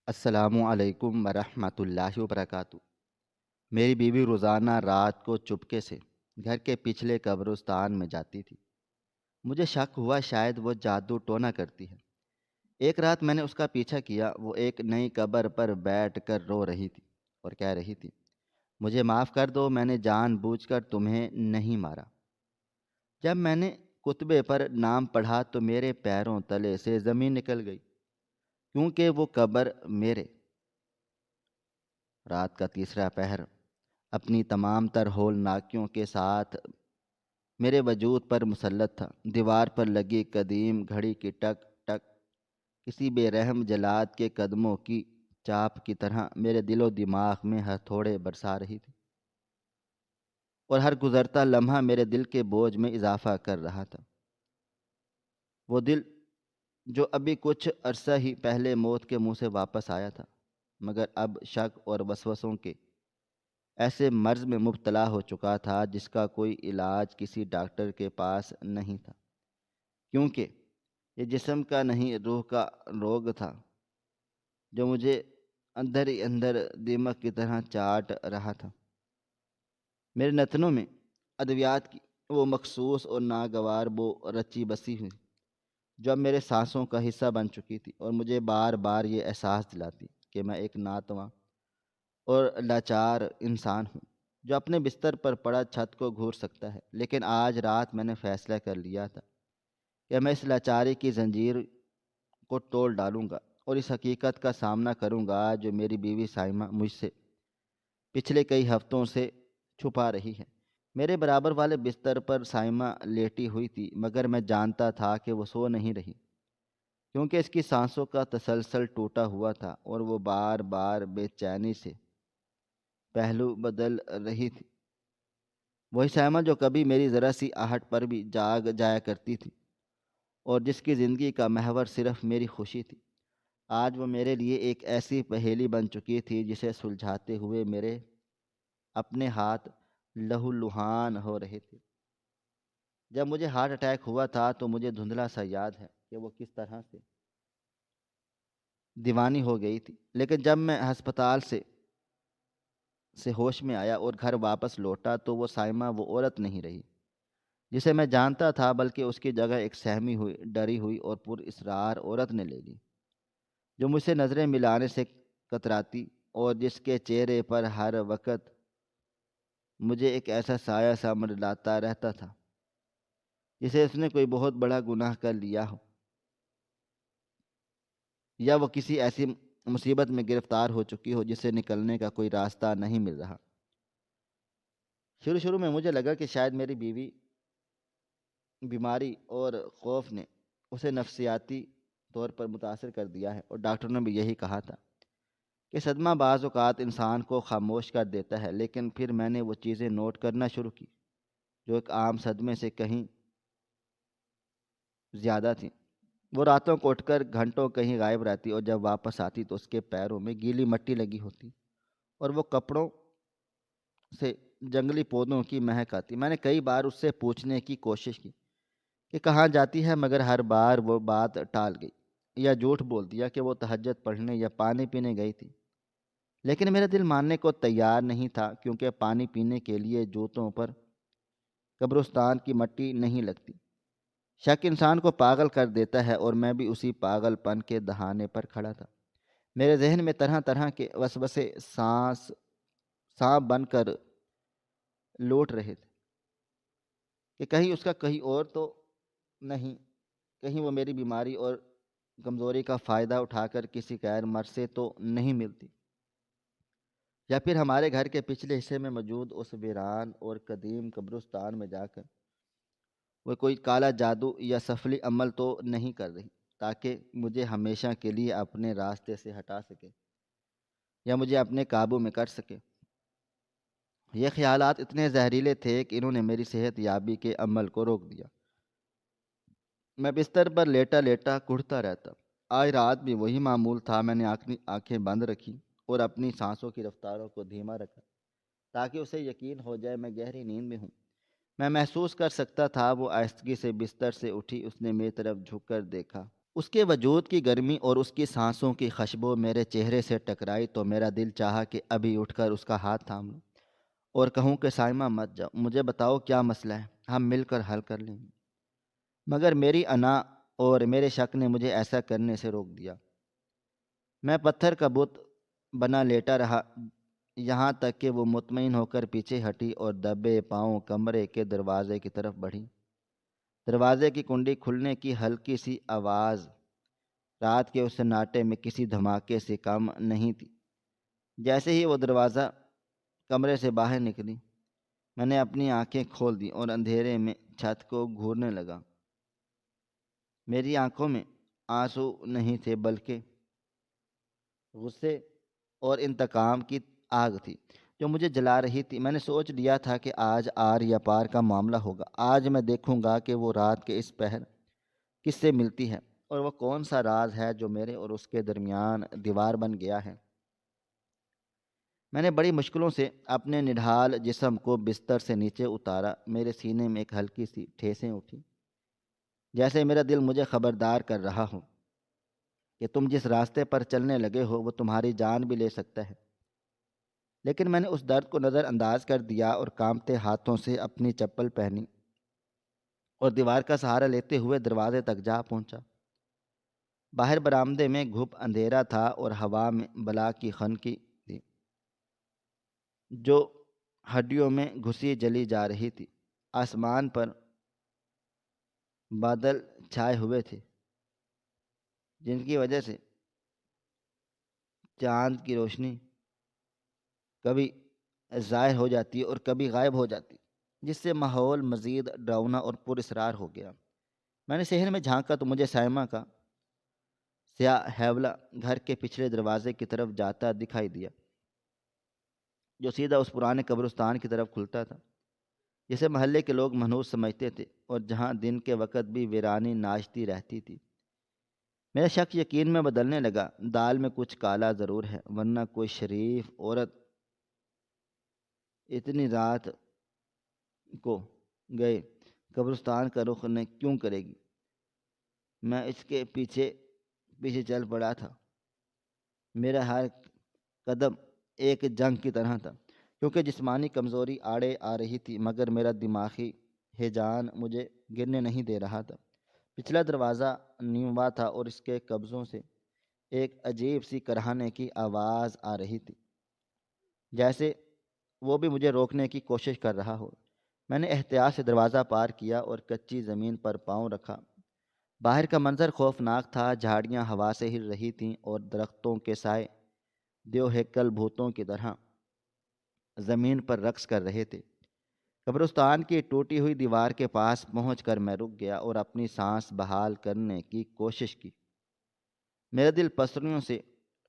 السلام علیکم ورحمۃ اللہ وبرکاتہ۔ میری بیوی روزانہ رات کو چپکے سے گھر کے پچھلے قبرستان میں جاتی تھی۔ مجھے شک ہوا شاید وہ جادو ٹونا کرتی ہے۔ ایک رات میں نے اس کا پیچھا کیا، وہ ایک نئی قبر پر بیٹھ کر رو رہی تھی اور کہہ رہی تھی، مجھے معاف کر دو، میں نے جان بوجھ کر تمہیں نہیں مارا۔ جب میں نے کتبے پر نام پڑھا تو میرے پیروں تلے سے زمین نکل گئی، کیونکہ وہ قبر میرے رات کا تیسرا پہر اپنی تمام تر ہولناکیوں کے ساتھ میرے وجود پر مسلط تھا۔ دیوار پر لگی قدیم گھڑی کی ٹک ٹک کسی بے رحم جلاد کے قدموں کی چاپ کی طرح میرے دل و دماغ میں ہتھوڑے برسا رہی تھی، اور ہر گزرتا لمحہ میرے دل کے بوجھ میں اضافہ کر رہا تھا۔ وہ دل جو ابھی کچھ عرصہ ہی پہلے موت کے منہ سے واپس آیا تھا، مگر اب شک اور وسوسوں کے ایسے مرض میں مبتلا ہو چکا تھا جس کا کوئی علاج کسی ڈاکٹر کے پاس نہیں تھا، کیونکہ یہ جسم کا نہیں روح کا روگ تھا جو مجھے اندر ہی اندر دیمک کی طرح چاٹ رہا تھا۔ میرے نتنوں میں ادویات کی وہ مخصوص اور ناگوار بو رچی بسی ہوئی جو اب میرے سانسوں کا حصہ بن چکی تھی، اور مجھے بار بار یہ احساس دلاتی کہ میں ایک ناتواں اور لاچار انسان ہوں جو اپنے بستر پر پڑا چھت کو گھور سکتا ہے۔ لیکن آج رات میں نے فیصلہ کر لیا تھا کہ میں اس لاچاری کی زنجیر کو توڑ ڈالوں گا اور اس حقیقت کا سامنا کروں گا جو میری بیوی سائمہ مجھ سے پچھلے کئی ہفتوں سے چھپا رہی ہے۔ میرے برابر والے بستر پر سائمہ لیٹی ہوئی تھی، مگر میں جانتا تھا کہ وہ سو نہیں رہی، کیونکہ اس کی سانسوں کا تسلسل ٹوٹا ہوا تھا اور وہ بار بار بے چینی سے پہلو بدل رہی تھی۔ وہی سائمہ جو کبھی میری ذرا سی آہٹ پر بھی جاگ جایا کرتی تھی اور جس کی زندگی کا محور صرف میری خوشی تھی، آج وہ میرے لیے ایک ایسی پہیلی بن چکی تھی جسے سلجھاتے ہوئے میرے اپنے ہاتھ لہو لہان ہو رہے تھے۔ جب مجھے ہارٹ اٹیک ہوا تھا تو مجھے دھندلا سا یاد ہے کہ وہ کس طرح سے دیوانی ہو گئی تھی، لیکن جب میں ہسپتال سے ہوش میں آیا اور گھر واپس لوٹا تو وہ سائمہ وہ عورت نہیں رہی جسے میں جانتا تھا، بلکہ اس کی جگہ ایک سہمی ہوئی، ڈری ہوئی اور پر اسرار عورت نے لے لی، جو مجھ سے نظریں ملانے سے کتراتی اور جس کے چہرے پر ہر وقت مجھے ایک ایسا سایہ سا منڈلاتا رہتا تھا جسے اس نے کوئی بہت بڑا گناہ کر لیا ہو، یا وہ کسی ایسی مصیبت میں گرفتار ہو چکی ہو جس سے نکلنے کا کوئی راستہ نہیں مل رہا۔ شروع میں مجھے لگا کہ شاید میری بیوی بیماری اور خوف نے اسے نفسیاتی طور پر متاثر کر دیا ہے، اور ڈاکٹروں نے بھی یہی کہا تھا کہ صدمہ بعض اوقات انسان کو خاموش کر دیتا ہے۔ لیکن پھر میں نے وہ چیزیں نوٹ کرنا شروع کی جو ایک عام صدمے سے کہیں زیادہ تھیں۔ وہ راتوں کو اٹھ کر گھنٹوں کہیں غائب رہتی، اور جب واپس آتی تو اس کے پیروں میں گیلی مٹی لگی ہوتی اور وہ کپڑوں سے جنگلی پودوں کی مہک آتی۔ میں نے کئی بار اس سے پوچھنے کی کوشش کی کہ کہاں جاتی ہے، مگر ہر بار وہ بات ٹال گئی یا جھوٹ بول دیا کہ وہ تہجد پڑھنے یا پانی پینے گئی تھی۔ لیکن میرا دل ماننے کو تیار نہیں تھا، کیونکہ پانی پینے کے لیے جوتوں پر قبرستان کی مٹی نہیں لگتی۔ شک انسان کو پاگل کر دیتا ہے، اور میں بھی اسی پاگل پن کے دہانے پر کھڑا تھا۔ میرے ذہن میں طرح طرح کے وسوسے سانپ بن کر لوٹ رہے تھے کہ کہیں اس کا کہیں اور تو نہیں، کہیں وہ میری بیماری اور کمزوری کا فائدہ اٹھا کر کسی غیر مرد سے تو نہیں ملتی، یا پھر ہمارے گھر کے پچھلے حصے میں موجود اس ویران اور قدیم قبرستان میں جا کر وہ کوئی کالا جادو یا سفلی عمل تو نہیں کر رہی تاکہ مجھے ہمیشہ کے لیے اپنے راستے سے ہٹا سکے یا مجھے اپنے قابو میں کر سکے۔ یہ خیالات اتنے زہریلے تھے کہ انہوں نے میری صحت یابی کے عمل کو روک دیا۔ میں بستر پر لیٹا لیٹا کڑھتا رہتا۔ آج رات بھی وہی معمول تھا۔ میں نے آنکھیں بند رکھی اور اپنی سانسوں کی رفتاروں کو دھیما رکھا تاکہ اسے یقین ہو جائے میں گہری نیند میں ہوں۔ میں محسوس کر سکتا تھا وہ آہستگی سے بستر سے اٹھی، اس نے میری طرف جھک کر دیکھا اس کے وجود کی گرمی اور اس کی سانسوں کی خوشبو میرے چہرے سے ٹکرائی تو میرا دل چاہا کہ ابھی اٹھ کر اس کا ہاتھ تھام لوں اور کہوں کہ سائمہ مت جاؤ، مجھے بتاؤ کیا مسئلہ ہے، ہم مل کر حل کر لیں گے۔ مگر میری انا اور میرے شک نے مجھے ایسا کرنے سے روک دیا۔ میں پتھر کا بت بنا لیٹا رہا، یہاں تک کہ وہ مطمئن ہو کر پیچھے ہٹی اور دبے پاؤں کمرے کے دروازے کی طرف بڑھی۔ دروازے کی کنڈی کھلنے کی ہلکی سی آواز رات کے اس سناٹے میں کسی دھماکے سے کم نہیں تھی۔ جیسے ہی وہ دروازہ کمرے سے باہر نکلی، میں نے اپنی آنکھیں کھول دیں اور اندھیرے میں چھت کو گھورنے لگا۔ میری آنکھوں میں آنسو نہیں تھے بلکہ غصے اور انتقام کی آگ تھی جو مجھے جلا رہی تھی۔ میں نے سوچ لیا تھا کہ آج آر یا پار کا معاملہ ہوگا۔ آج میں دیکھوں گا کہ وہ رات کے اس پہر کس سے ملتی ہے اور وہ کون سا راز ہے جو میرے اور اس کے درمیان دیوار بن گیا ہے۔ میں نے بڑی مشکلوں سے اپنے نڈھال جسم کو بستر سے نیچے اتارا۔ میرے سینے میں ایک ہلکی سی ٹھیسیں اٹھی، جیسے میرا دل مجھے خبردار کر رہا ہو کہ تم جس راستے پر چلنے لگے ہو وہ تمہاری جان بھی لے سکتا ہے۔ لیکن میں نے اس درد کو نظر انداز کر دیا اور کانپتے ہاتھوں سے اپنی چپل پہنی اور دیوار کا سہارا لیتے ہوئے دروازے تک جا پہنچا۔ باہر برآمدے میں گھپ اندھیرا تھا اور ہوا میں بلا کی خنکی تھی جو ہڈیوں میں گھسی جلی جا رہی تھی۔ آسمان پر بادل چھائے ہوئے تھے جن کی وجہ سے چاند کی روشنی کبھی ظاہر ہو جاتی اور کبھی غائب ہو جاتی، جس سے ماحول مزید ڈراؤنا اور پراسرار ہو گیا۔ میں نے صحن میں جھانکا تو مجھے سائمہ کا سیاہ ہیولا گھر کے پچھلے دروازے کی طرف جاتا دکھائی دیا، جو سیدھا اس پرانے قبرستان کی طرف کھلتا تھا جسے محلے کے لوگ منحوس سمجھتے تھے اور جہاں دن کے وقت بھی ویرانی ناشتی رہتی تھی۔ میرا شک یقین میں بدلنے لگا۔ دال میں کچھ کالا ضرور ہے، ورنہ کوئی شریف عورت اتنی رات کو گئے قبرستان کا رخ نہ کیوں کرے گی؟ میں اس کے پیچھے پیچھے چل پڑا تھا۔ میرا ہر قدم ایک جنگ کی طرح تھا، کیونکہ جسمانی کمزوری آڑے آ رہی تھی مگر میرا دماغی ہیجان مجھے گرنے نہیں دے رہا تھا۔ پچھلا دروازہ نیوا تھا اور اس کے قبضوں سے ایک عجیب سی کرہانے کی آواز آ رہی تھی، جیسے وہ بھی مجھے روکنے کی کوشش کر رہا ہو۔ میں نے احتیاط سے دروازہ پار کیا اور کچی زمین پر پاؤں رکھا۔ باہر کا منظر خوفناک تھا۔ جھاڑیاں ہوا سے ہل رہی تھیں اور درختوں کے سائے دیو ہیکل بھوتوں کی طرح زمین پر رقص کر رہے تھے۔ قبرستان کی ٹوٹی ہوئی دیوار کے پاس پہنچ کر میں رک گیا اور اپنی سانس بحال کرنے کی کوشش کی۔ میرا دل پسلیوں سے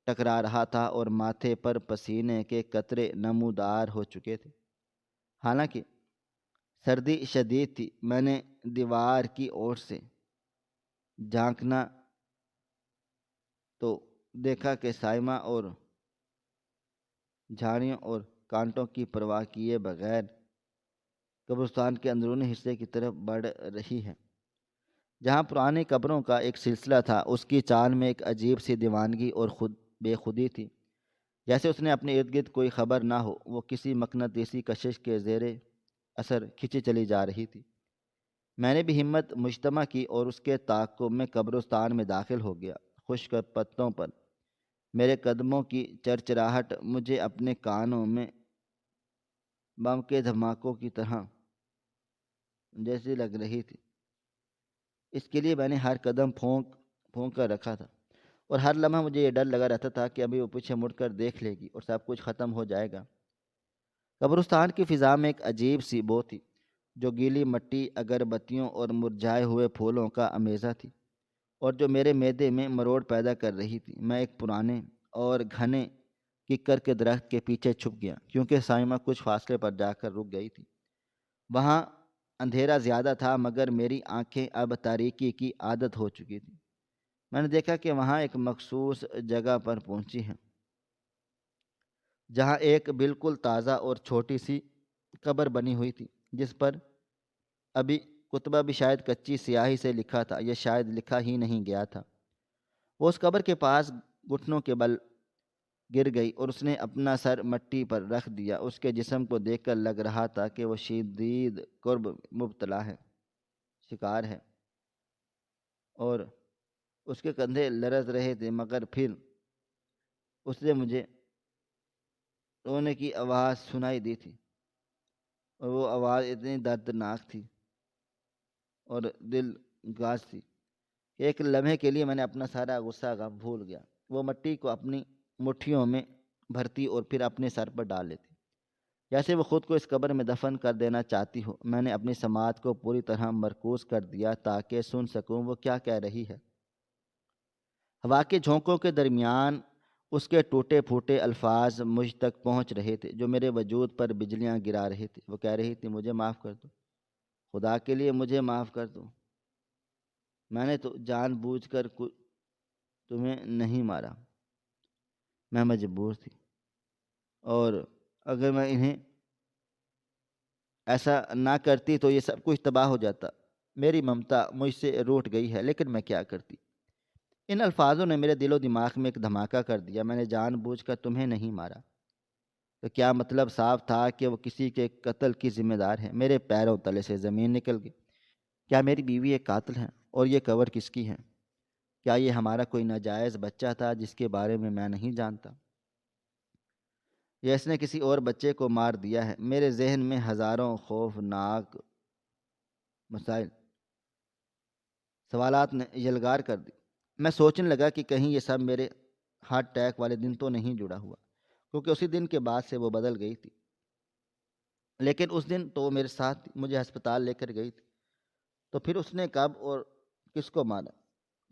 ٹکرا رہا تھا اور ماتھے پر پسینے کے قطرے نمودار ہو چکے تھے۔ حالانکہ سردی شدید تھی، میں نے دیوار کی اوٹ سے جھانکنا تو دیکھا کہ سائمہ اور جھاڑیوں اور کانٹوں کی پرواہ کیے بغیر قبرستان کے اندرونی حصے کی طرف بڑھ رہی ہے، جہاں پرانی قبروں کا ایک سلسلہ تھا۔ اس کی چال میں ایک عجیب سی دیوانگی اور بے خودی تھی، جیسے اس نے اپنے ارد گرد کوئی خبر نہ ہو، وہ کسی مقناطیسی کشش کے زیر اثر کھنچی چلی جا رہی تھی۔ میں نے بھی ہمت مجتمع کی اور اس کے تعاقب میں قبرستان میں داخل ہو گیا۔ خشک پتوں پر میرے قدموں کی چرچراہٹ مجھے اپنے کانوں میں بم کے دھماکوں کی طرح جیسی لگ رہی تھی۔ اس کے لیے میں نے ہر قدم پھونک کر رکھا تھا اور ہر لمحہ مجھے یہ ڈر لگا رہتا تھا کہ ابھی وہ پیچھے مڑ کر دیکھ لے گی اور سب کچھ ختم ہو جائے گا۔ قبرستان کی فضا میں ایک عجیب سی بو تھی جو گیلی مٹی، اگربتیوں اور مرجھائے ہوئے پھولوں کا امیزہ تھی اور جو میرے معدے میں مروڑ پیدا کر رہی تھی۔ میں ایک پرانے اور گھنے ککر کے درخت کے پیچھے چھپ گیا، کیونکہ سائمہ کچھ فاصلے پر جا کر رک گئی تھی۔ وہاں اندھیرا زیادہ تھا مگر میری آنکھیں اب تاریکی کی عادت ہو چکی تھیں۔ میں نے دیکھا کہ وہاں ایک مخصوص جگہ پر پہنچی ہیں جہاں ایک بالکل تازہ اور چھوٹی سی قبر بنی ہوئی تھی، جس پر ابھی کتبہ بھی شاید کچی سیاہی سے لکھا تھا، یا شاید لکھا ہی نہیں گیا تھا۔ وہ اس قبر کے پاس گھٹنوں کے بل گر گئی اور اس نے اپنا سر مٹی پر رکھ دیا۔ اس کے جسم کو دیکھ کر لگ رہا تھا کہ وہ شدید کرب مبتلا ہے، شکار ہے، اور اس کے کندھے لرز رہے تھے، مگر پھر اس نے مجھے رونے کی آواز سنائی دی تھی، اور وہ آواز اتنی دردناک تھی اور دل گاز تھی کہ ایک لمحے کے لیے میں نے اپنا سارا غصہ غم بھول گیا۔ وہ مٹی کو اپنی مٹھیوں میں بھرتی اور پھر اپنے سر پر ڈال لیتی، جیسے وہ خود کو اس قبر میں دفن کر دینا چاہتی ہو۔ میں نے اپنی سماعت کو پوری طرح مرکوز کر دیا تاکہ سن سکوں وہ کیا کہہ رہی ہے۔ ہوا کے جھونکوں کے درمیان اس کے ٹوٹے پھوٹے الفاظ مجھ تک پہنچ رہے تھے، جو میرے وجود پر بجلیاں گرا رہے تھے۔ وہ کہہ رہی تھی، مجھے معاف کر دو، خدا کے لیے مجھے معاف کر دو، میں نے تو جان بوجھ کر تمہیں نہیں مارا، میں مجبور تھی، اور اگر میں انہیں ایسا نہ کرتی تو یہ سب کچھ تباہ ہو جاتا۔ میری ممتا مجھ سے روٹھ گئی ہے، لیکن میں کیا کرتی۔ ان الفاظوں نے میرے دل و دماغ میں ایک دھماکہ کر دیا۔ میں نے جان بوجھ کر تمہیں نہیں مارا، تو کیا مطلب؟ صاف تھا کہ وہ کسی کے قتل کی ذمہ دار ہے۔ میرے پیروں تلے سے زمین نکل گئی۔ کیا میری بیوی ایک قاتل ہے؟ اور یہ قبر کس کی ہے؟ کیا یہ ہمارا کوئی ناجائز بچہ تھا جس کے بارے میں نہیں جانتا، یا اس نے کسی اور بچے کو مار دیا ہے؟ میرے ذہن میں ہزاروں خوفناک سوالات نے یلغار کر دی۔ میں سوچنے لگا کہ کہیں یہ سب میرے ہارٹ اٹیک والے دن تو نہیں جڑا ہوا، کیونکہ اسی دن کے بعد سے وہ بدل گئی تھی۔ لیکن اس دن تو وہ میرے ساتھ تھی، مجھے ہسپتال لے کر گئی تھی، تو پھر اس نے کب اور کس کو مارا؟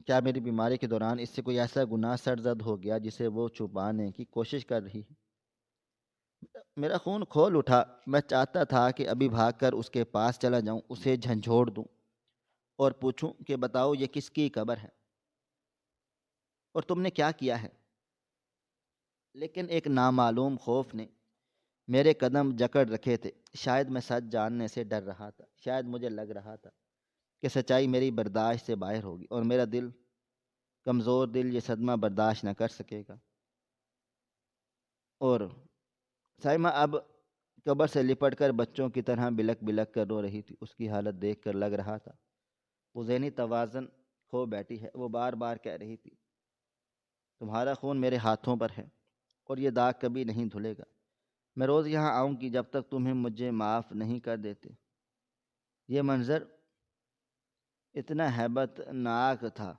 کیا میری بیماری کے دوران اس سے کوئی ایسا گناہ سرزد ہو گیا جسے وہ چھپانے کی کوشش کر رہی ہے؟ میرا خون کھول اٹھا۔ میں چاہتا تھا کہ ابھی بھاگ کر اس کے پاس چلا جاؤں، اسے جھنجھوڑ دوں اور پوچھوں کہ بتاؤ یہ کس کی قبر ہے اور تم نے کیا کیا ہے؟ لیکن ایک نامعلوم خوف نے میرے قدم جکڑ رکھے تھے۔ شاید میں سچ جاننے سے ڈر رہا تھا، شاید مجھے لگ رہا تھا کہ سچائی میری برداشت سے باہر ہوگی اور میرا کمزور دل یہ صدمہ برداشت نہ کر سکے گا۔ اور سائمہ اب قبر سے لپٹ کر بچوں کی طرح بلک بلک کر رو رہی تھی۔ اس کی حالت دیکھ کر لگ رہا تھا وہ ذہنی توازن کھو بیٹھی ہے۔ وہ بار بار کہہ رہی تھی، تمہارا خون میرے ہاتھوں پر ہے اور یہ داغ کبھی نہیں دھلے گا۔ میں روز یہاں آؤں گی جب تک تمہیں مجھے معاف نہیں کر دیتے۔ یہ منظر اتنا ہیبت ناک تھا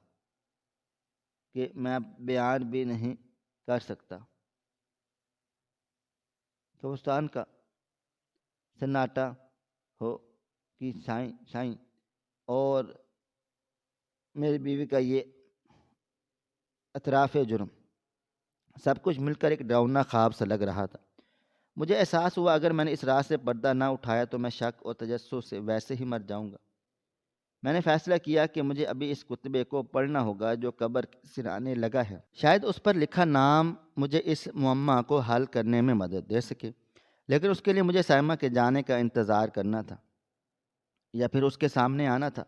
کہ میں بیان بھی نہیں کر سکتا۔ قبرستان کا سناٹا ہو کہ سائیں سائیں، اور میری بیوی کا یہ اطراف جرم، سب کچھ مل کر ایک ڈراؤنا خواب سا لگ رہا تھا۔ مجھے احساس ہوا اگر میں نے اس رات سے پردہ نہ اٹھایا تو میں شک اور تجسس سے ویسے ہی مر جاؤں گا۔ میں نے فیصلہ کیا کہ مجھے ابھی اس کتبے کو پڑھنا ہوگا جو قبر سرانے لگا ہے۔ شاید اس پر لکھا نام مجھے اس معمہ کو حل کرنے میں مدد دے سکے، لیکن اس کے لیے مجھے سائمہ کے جانے کا انتظار کرنا تھا یا پھر اس کے سامنے آنا تھا۔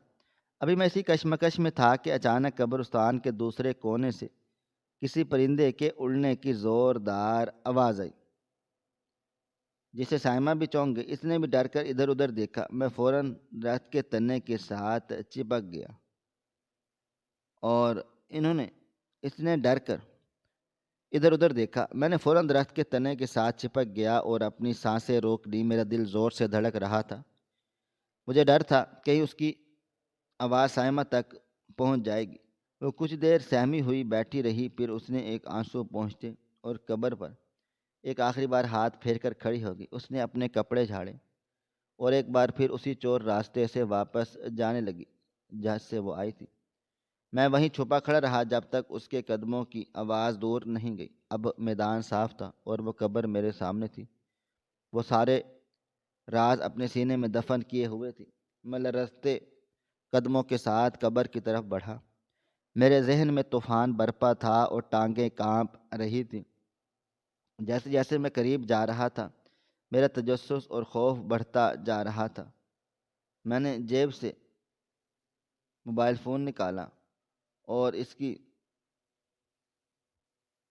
ابھی میں اسی کشمکش میں تھا کہ اچانک قبرستان کے دوسرے کونے سے کسی پرندے کے اڑنے کی زوردار آواز آئی، جسے سائمہ بھی چونک گئی۔ اس نے بھی ڈر کر ادھر ادھر دیکھا۔ میں فوراً درخت کے تنے کے ساتھ چپک گیا اور اس نے ڈر کر ادھر ادھر دیکھا۔ میں نے فوراً درخت کے تنے کے ساتھ چپک گیا اور اپنی سانسیں روک لی۔ میرا دل زور سے دھڑک رہا تھا۔ مجھے ڈر تھا کہیں اس کی آواز سائمہ تک پہنچ جائے گی۔ وہ کچھ دیر سہمی ہوئی بیٹھی رہی، پھر اس نے ایک آنسو پہنچتے اور قبر پر ایک آخری بار ہاتھ پھیر کر کھڑی ہو گئی۔ اس نے اپنے کپڑے جھاڑے اور ایک بار پھر اسی چور راستے سے واپس جانے لگی جہاں سے وہ آئی تھی۔ میں وہیں چھپا کھڑا رہا جب تک اس کے قدموں کی آواز دور نہیں گئی۔ اب میدان صاف تھا اور وہ قبر میرے سامنے تھی۔ وہ سارے راز اپنے سینے میں دفن کیے ہوئے تھی۔ میں لرزتے قدموں کے ساتھ قبر کی طرف بڑھا۔ میرے ذہن میں طوفان برپا تھا اور ٹانگیں کانپ رہی تھیں۔ جیسے جیسے میں قریب جا رہا تھا میرا تجسس اور خوف بڑھتا جا رہا تھا۔ میں نے جیب سے موبائل فون نکالا اور اس کی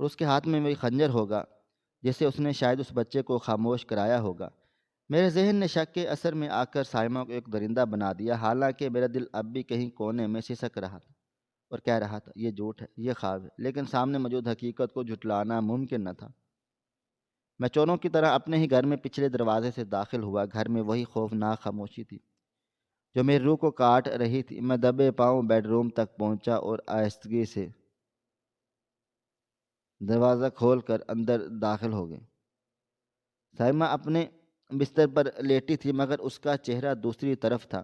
اور اس کے ہاتھ میں وہی خنجر ہوگا جس سے اس نے شاید اس بچے کو خاموش کرایا ہوگا۔ میرے ذہن نے شک کے اثر میں آ کر سائمہ کو ایک درندہ بنا دیا، حالانکہ میرا دل اب بھی کہیں کونے میں سسک رہا تھا اور کہہ رہا تھا یہ جھوٹ ہے، یہ خواب ہے، لیکن سامنے موجود حقیقت کو جھٹلانا ممکن نہ تھا۔ میں چوروں کی طرح اپنے ہی گھر میں پچھلے دروازے سے داخل ہوا۔ گھر میں وہی خوفناک خاموشی تھی جو میری روح کو کاٹ رہی تھی۔ میں دبے پاؤں بیڈ روم تک پہنچا اور آہستگی سے دروازہ کھول کر اندر داخل ہو گئے۔ سائمہ اپنے بستر پر لیٹی تھی، مگر اس کا چہرہ دوسری طرف تھا۔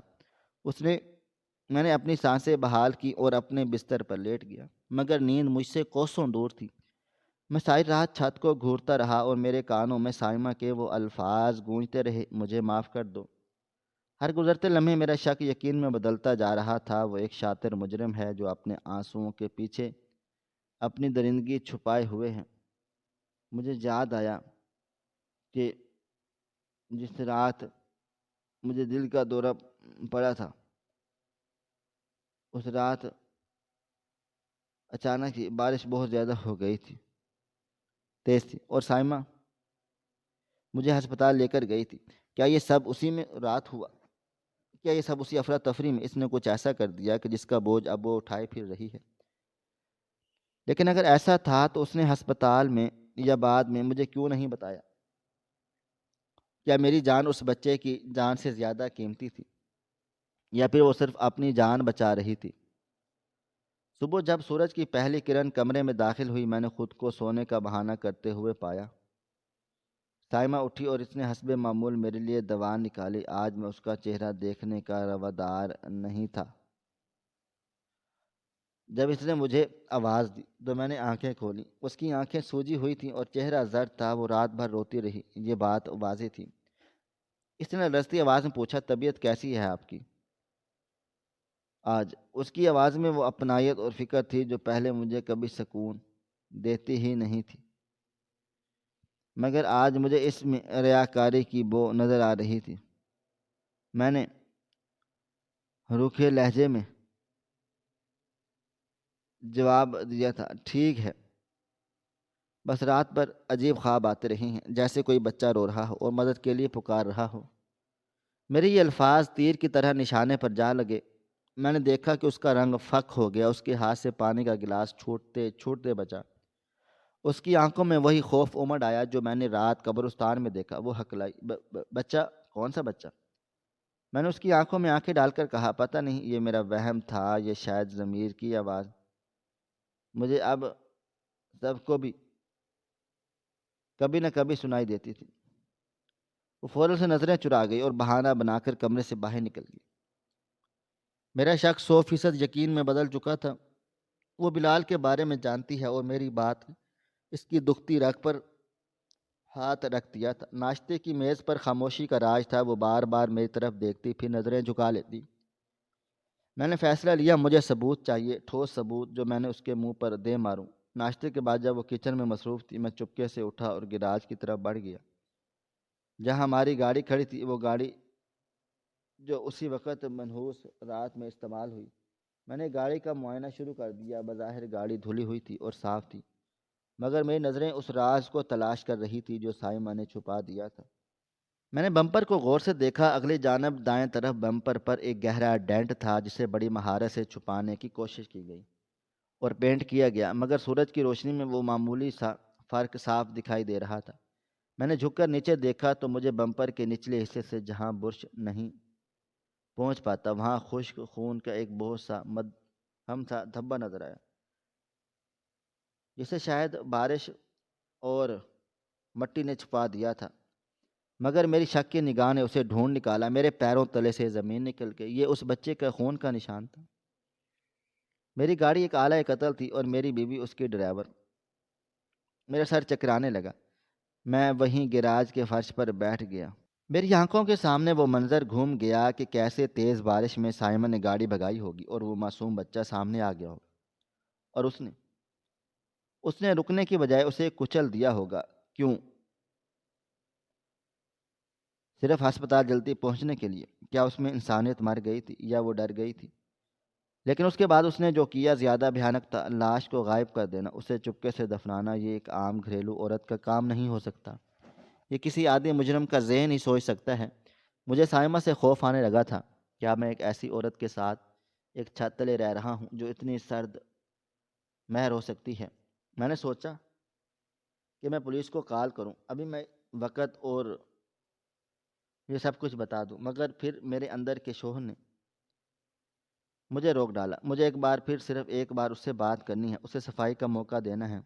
میں نے اپنی سانسیں بحال کی اور اپنے بستر پر لیٹ گیا، مگر نیند مجھ سے کوسوں دور تھی۔ میں ساری رات چھت کو گھورتا رہا اور میرے کانوں میں سائمہ کے وہ الفاظ گونجتے رہے، مجھے معاف کر دو۔ ہر گزرتے لمحے میرا شک یقین میں بدلتا جا رہا تھا۔ وہ ایک شاطر مجرم ہے جو اپنے آنسوؤں کے پیچھے اپنی درندگی چھپائے ہوئے ہے۔ مجھے یاد آیا کہ جس رات مجھے دل کا دورہ پڑا تھا، اس رات اچانک ہی بارش بہت زیادہ ہو گئی تھی، تیز تھی، اور سائمہ مجھے ہسپتال لے کر گئی تھی۔ کیا یہ سب اسی میں رات ہوا؟ کیا یہ سب اسی افراتفری میں اس نے کچھ ایسا کر دیا کہ جس کا بوجھ اب وہ اٹھائے پھر رہی ہے؟ لیکن اگر ایسا تھا تو اس نے ہسپتال میں یا بعد میں مجھے کیوں نہیں بتایا؟ کیا میری جان اس بچے کی جان سے زیادہ قیمتی تھی، یا پھر وہ صرف اپنی جان بچا رہی تھی؟ صبح جب سورج کی پہلی کرن کمرے میں داخل ہوئی، میں نے خود کو سونے کا بہانہ کرتے ہوئے پایا۔ سائمہ اٹھی اور اس نے حسب معمول میرے لیے دوا نکالی۔ آج میں اس کا چہرہ دیکھنے کا روادار نہیں تھا۔ جب اس نے مجھے آواز دی تو میں نے آنکھیں کھولیں۔ اس کی آنکھیں سوجی ہوئی تھیں اور چہرہ زرد تھا۔ وہ رات بھر روتی رہی، یہ بات واضح تھی۔ اس نے لرزتی آواز میں پوچھا، طبیعت کیسی ہے آپ کی آج؟ اس کی آواز میں وہ اپنائیت اور فکر تھی جو پہلے مجھے کبھی سکون دیتی ہی نہیں تھی، مگر آج مجھے اس میں ریاکاری کی بو نظر آ رہی تھی۔ میں نے روکھے لہجے میں جواب دیا تھا، ٹھیک ہے، بس رات بھر عجیب خواب آتے رہے ہیں، جیسے کوئی بچہ رو رہا ہو اور مدد کے لیے پکار رہا ہو۔ میرے یہ الفاظ تیر کی طرح نشانے پر جا لگے۔ میں نے دیکھا کہ اس کا رنگ فک ہو گیا، اس کے ہاتھ سے پانی کا گلاس چھوٹتے چھوٹتے بچا۔ اس کی آنکھوں میں وہی خوف امڑ آیا جو میں نے رات قبرستان میں دیکھا۔ وہ ہکلائی، بچہ؟ کون سا بچہ؟ میں نے اس کی آنکھوں میں آنکھیں ڈال کر کہا، پتہ نہیں، یہ میرا وہم تھا، یہ شاید ضمیر کی آواز مجھے اب سب کو بھی کبھی نہ کبھی سنائی دیتی تھی۔ وہ فوراً سے نظریں چرا گئی اور بہانہ بنا کر کمرے سے باہر نکل گئی۔ میرا شک 100% یقین میں بدل چکا تھا۔ وہ بلال کے بارے میں جانتی ہے اور میری بات اس کی دکھتی رگ پر ہاتھ رکھ دیا تھا۔ ناشتے کی میز پر خاموشی کا راج تھا۔ وہ بار بار میری طرف دیکھتی، پھر نظریں جھکا لیتی۔ میں نے فیصلہ لیا، مجھے ثبوت چاہیے، ٹھوس ثبوت جو میں نے اس کے منہ پر دے ماروں۔ ناشتے کے بعد جب وہ کچن میں مصروف تھی، میں چپکے سے اٹھا اور گراج کی طرف بڑھ گیا جہاں ہماری گاڑی کھڑی تھی، وہ گاڑی جو اسی وقت منحوس رات میں استعمال ہوئی۔ میں نے گاڑی کا معائنہ شروع کر دیا۔ بظاہر گاڑی دھلی ہوئی تھی اور صاف تھی، مگر میری نظریں اس راز کو تلاش کر رہی تھی جو سائمہ نے چھپا دیا تھا۔ میں نے بمپر کو غور سے دیکھا۔ اگلی جانب دائیں طرف بمپر پر ایک گہرا ڈینٹ تھا جسے بڑی مہارت سے چھپانے کی کوشش کی گئی اور پینٹ کیا گیا، مگر سورج کی روشنی میں وہ معمولی سا فرق صاف دکھائی دے رہا تھا۔ میں نے جھک کر نیچے دیکھا تو مجھے بمپر کے نچلے حصے سے جہاں برش نہیں پہنچ پاتا وہاں خشک خون کا ایک بہت سا مدھم سا دھبا نظر آیا، جسے شاید بارش اور مٹی نے چھپا دیا تھا، مگر میری شک کی نگاہ نے اسے ڈھونڈ نکالا۔ میرے پیروں تلے سے زمین نکل گئی۔ یہ اس بچے کا خون کا نشان تھا۔ میری گاڑی ایک آلہ قتل تھی اور میری بیوی اس کی ڈرائیور۔ میرا سر چکرانے لگا۔ میں وہیں گیراج کے فرش پر بیٹھ گیا۔ میری آنکھوں کے سامنے وہ منظر گھوم گیا کہ کیسے تیز بارش میں سائمہ نے گاڑی بھگائی ہوگی اور وہ معصوم بچہ سامنے آ گیا ہوگا، اور اس نے رکنے کی بجائے اسے کچل دیا ہوگا۔ کیوں؟ صرف ہسپتال جلدی پہنچنے کے لیے؟ کیا اس میں انسانیت مر گئی تھی یا وہ ڈر گئی تھی؟ لیکن اس کے بعد اس نے جو کیا زیادہ بھیانک تھا۔ لاش کو غائب کر دینا، اسے چپکے سے دفنانا، یہ ایک عام گھریلو عورت کا کام نہیں ہو سکتا، یہ کسی عادی مجرم کا ذہن ہی سوچ سکتا ہے۔ مجھے سائمہ سے خوف آنے لگا تھا۔ کیا میں ایک ایسی عورت کے ساتھ ایک چھت تلے رہ رہا ہوں جو اتنی سرد مہر ہو سکتی ہے؟ میں نے سوچا کہ میں پولیس کو کال کروں، ابھی میں وقت اور یہ سب کچھ بتا دوں، مگر پھر میرے اندر کے شوہر نے مجھے روک ڈالا۔ مجھے ایک بار پھر صرف ایک بار اس سے بات کرنی ہے، اسے صفائی کا موقع دینا ہے۔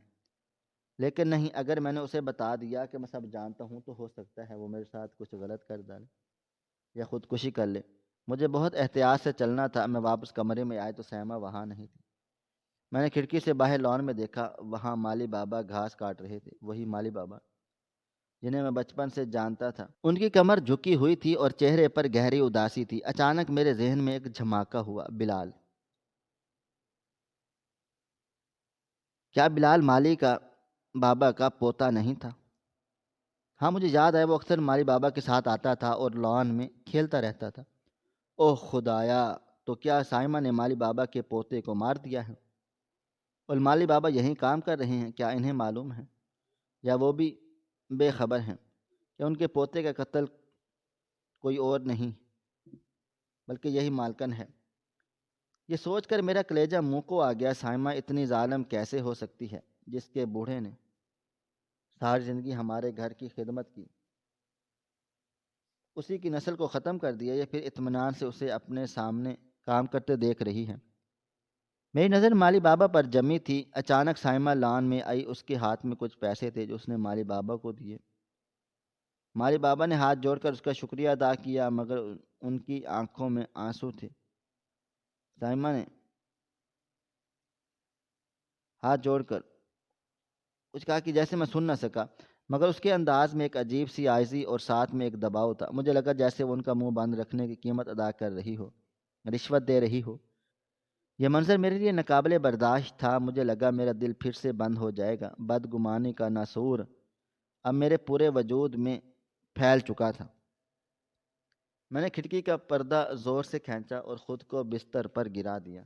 لیکن نہیں، اگر میں نے اسے بتا دیا کہ میں سب جانتا ہوں تو ہو سکتا ہے وہ میرے ساتھ کچھ غلط کر ڈالے یا خودکشی کر لے۔ مجھے بہت احتیاط سے چلنا تھا۔ میں واپس کمرے میں آیا تو سیمہ وہاں نہیں تھی۔ میں نے کھڑکی سے باہر لان میں دیکھا، وہاں مالی بابا گھاس کاٹ رہے تھے، وہی مالی بابا جنہیں میں بچپن سے جانتا تھا۔ ان کی کمر جھکی ہوئی تھی اور چہرے پر گہری اداسی تھی۔ اچانک میرے ذہن میں ایک جھماکا ہوا، بلال۔ کیا بلال مالی کا بابا کا پوتا نہیں تھا؟ ہاں، مجھے یاد ہے، وہ اکثر مالی بابا کے ساتھ آتا تھا اور لان میں کھیلتا رہتا تھا۔ اوہ خدایا، تو کیا سائمہ نے مالی بابا کے پوتے کو مار دیا ہے؟ اور مالی بابا یہیں کام کر رہے ہیں، کیا انہیں معلوم ہے؟ یا وہ بھی بے خبر ہیں کہ ان کے پوتے کا قتل کوئی اور نہیں بلکہ یہی مالکن ہے؟ یہ سوچ کر میرا کلیجہ منہ کو آ گیا۔ سائمہ اتنی ظالم کیسے ہو سکتی ہے؟ جس کے بوڑھے نے ساری زندگی ہمارے گھر کی خدمت کی، اسی کی نسل کو ختم کر دیا، یا پھر اطمینان سے اسے اپنے سامنے کام کرتے دیکھ رہی ہے؟ میری نظر مالی بابا پر جمی تھی۔ اچانک سائمہ لان میں آئی، اس کے ہاتھ میں کچھ پیسے تھے جو اس نے مالی بابا کو دیے۔ مالی بابا نے ہاتھ جوڑ کر اس کا شکریہ ادا کیا، مگر ان کی آنکھوں میں آنسو تھے۔ سائمہ نے ہاتھ جوڑ کر کچھ کہا کہ جیسے میں سن نہ سکا، مگر اس کے انداز میں ایک عجیب سی عاجزی اور ساتھ میں ایک دباؤ تھا۔ مجھے لگا جیسے وہ ان کا منہ بند رکھنے کی قیمت ادا کر رہی ہو، رشوت دے رہی ہو۔ یہ منظر میرے لیے ناقابل برداشت تھا۔ مجھے لگا میرا دل پھر سے بند ہو جائے گا۔ بدگمانی کا ناسور اب میرے پورے وجود میں پھیل چکا تھا۔ میں نے کھڑکی کا پردہ زور سے کھینچا اور خود کو بستر پر گرا دیا۔